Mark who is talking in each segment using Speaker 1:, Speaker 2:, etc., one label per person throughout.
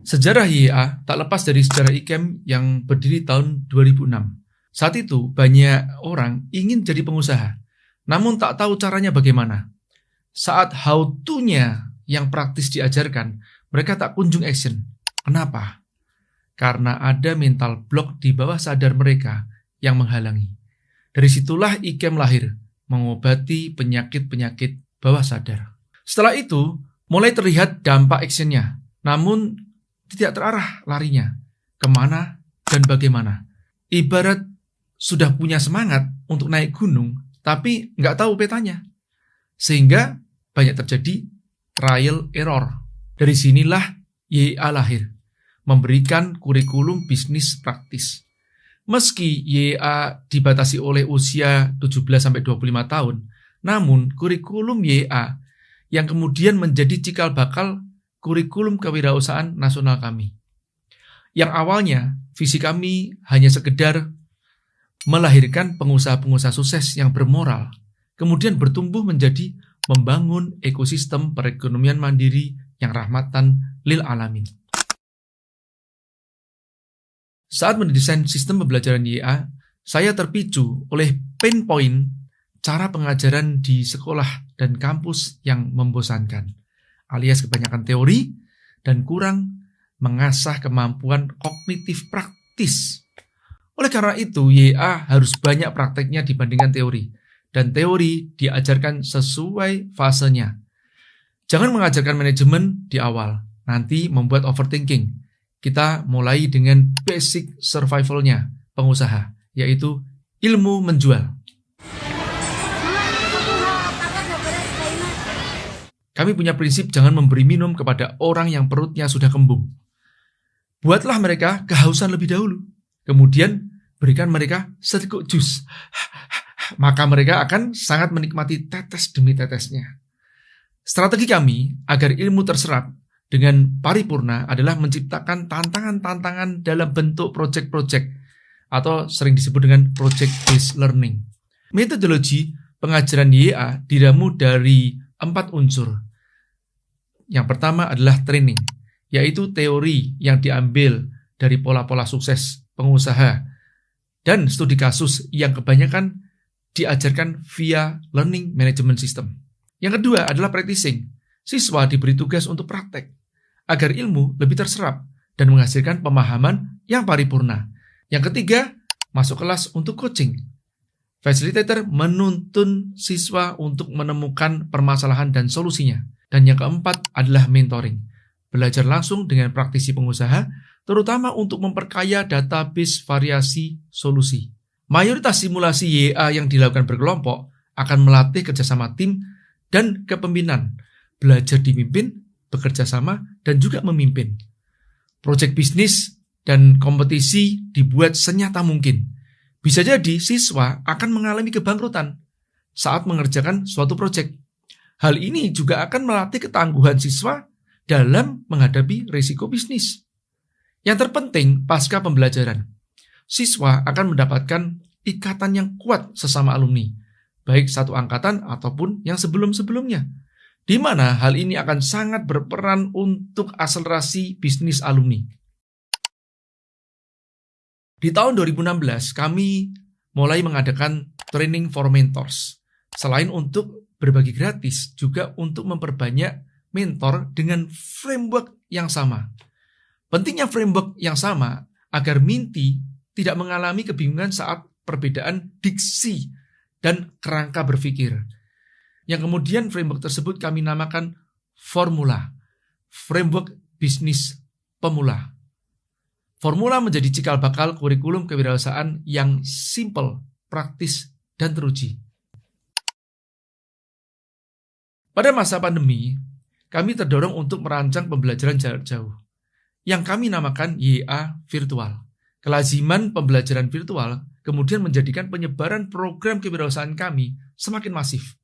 Speaker 1: Sejarah YA tak lepas dari sejarah IKEM yang berdiri tahun 2006. Saat itu banyak orang ingin jadi pengusaha, namun tak tahu caranya bagaimana. Saat how to-nya yang praktis diajarkan, mereka tak kunjung action. Kenapa? Karena ada mental block di bawah sadar mereka yang menghalangi. Dari situlah IKEM lahir, mengobati penyakit-penyakit bawah sadar. Setelah itu, mulai terlihat dampak actionnya, namun tidak terarah larinya, kemana dan bagaimana. Ibarat sudah punya semangat untuk naik gunung, tapi nggak tahu petanya. Sehingga banyak terjadi trial error. Dari sinilah YA lahir, memberikan kurikulum bisnis praktis. Meski YA dibatasi oleh usia 17-25 tahun, namun kurikulum YA yang kemudian menjadi cikal bakal kurikulum kewirausahaan nasional kami. Yang awalnya, visi kami hanya sekedar melahirkan pengusaha-pengusaha sukses yang bermoral, kemudian bertumbuh menjadi membangun ekosistem perekonomian mandiri yang rahmatan lil alamin. Saat mendesain sistem pembelajaran YA, saya terpicu oleh pain point cara pengajaran di sekolah dan kampus yang membosankan, alias kebanyakan teori dan kurang mengasah kemampuan kognitif praktis. Oleh karena itu, YA harus banyak prakteknya dibandingkan teori, dan teori diajarkan sesuai fasenya. Jangan mengajarkan manajemen di awal, nanti membuat overthinking. Kita mulai dengan basic survival-nya pengusaha, yaitu ilmu menjual. Kami punya prinsip jangan memberi minum kepada orang yang perutnya sudah kembung. Buatlah mereka kehausan lebih dahulu. Kemudian berikan mereka seteguk jus. Maka mereka akan sangat menikmati tetes demi tetesnya. Strategi kami agar ilmu terserap dengan paripurna adalah menciptakan tantangan-tantangan dalam bentuk project-project atau sering disebut dengan project-based learning. Metodologi pengajaran YA diramu dari 4 unsur. Yang pertama adalah training, yaitu teori yang diambil dari pola-pola sukses pengusaha dan studi kasus yang kebanyakan diajarkan via learning management system. Yang kedua adalah practicing. Siswa diberi tugas untuk praktek agar ilmu lebih terserap dan menghasilkan pemahaman yang paripurna. Yang ketiga, masuk kelas untuk coaching. Facilitator menuntun siswa untuk menemukan permasalahan dan solusinya. Dan yang keempat adalah mentoring. Belajar langsung dengan praktisi pengusaha, terutama untuk memperkaya database variasi solusi. Mayoritas simulasi YA yang dilakukan berkelompok akan melatih kerjasama tim dan kepemimpinan, belajar dipimpin, bekerja sama, dan juga memimpin. Proyek bisnis dan kompetisi dibuat senyata mungkin. Bisa jadi siswa akan mengalami kebangkrutan saat mengerjakan suatu proyek. Hal ini juga akan melatih ketangguhan siswa dalam menghadapi risiko bisnis. Yang terpenting pasca pembelajaran, siswa akan mendapatkan ikatan yang kuat sesama alumni, baik satu angkatan ataupun yang sebelum-sebelumnya, di mana hal ini akan sangat berperan untuk akselerasi bisnis alumni. Di tahun 2016, kami mulai mengadakan training for mentors. Selain untuk berbagi gratis, juga untuk memperbanyak mentor dengan framework yang sama. Pentingnya framework yang sama agar Minty tidak mengalami kebingungan saat perbedaan diksi dan kerangka berpikir. Yang kemudian framework tersebut kami namakan formula, framework bisnis pemula. Formula menjadi cikal bakal kurikulum kewirausahaan yang simple, praktis, dan teruji. Pada masa pandemi, kami terdorong untuk merancang pembelajaran jarak jauh, yang kami namakan YA virtual. Kelaziman pembelajaran virtual kemudian menjadikan penyebaran program kewirausahaan kami semakin masif.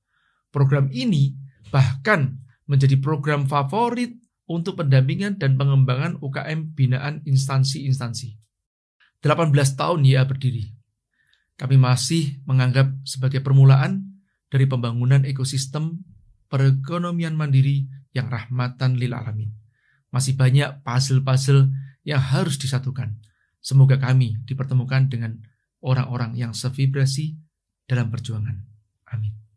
Speaker 1: Program ini bahkan menjadi program favorit untuk pendampingan dan pengembangan UKM binaan instansi-instansi. 18 tahun YA berdiri. Kami masih menganggap sebagai permulaan dari pembangunan ekosistem perekonomian mandiri yang rahmatan lil alamin. Masih banyak puzzle-puzzle yang harus disatukan. Semoga kami dipertemukan dengan orang-orang yang sevibrasi dalam perjuangan. Amin.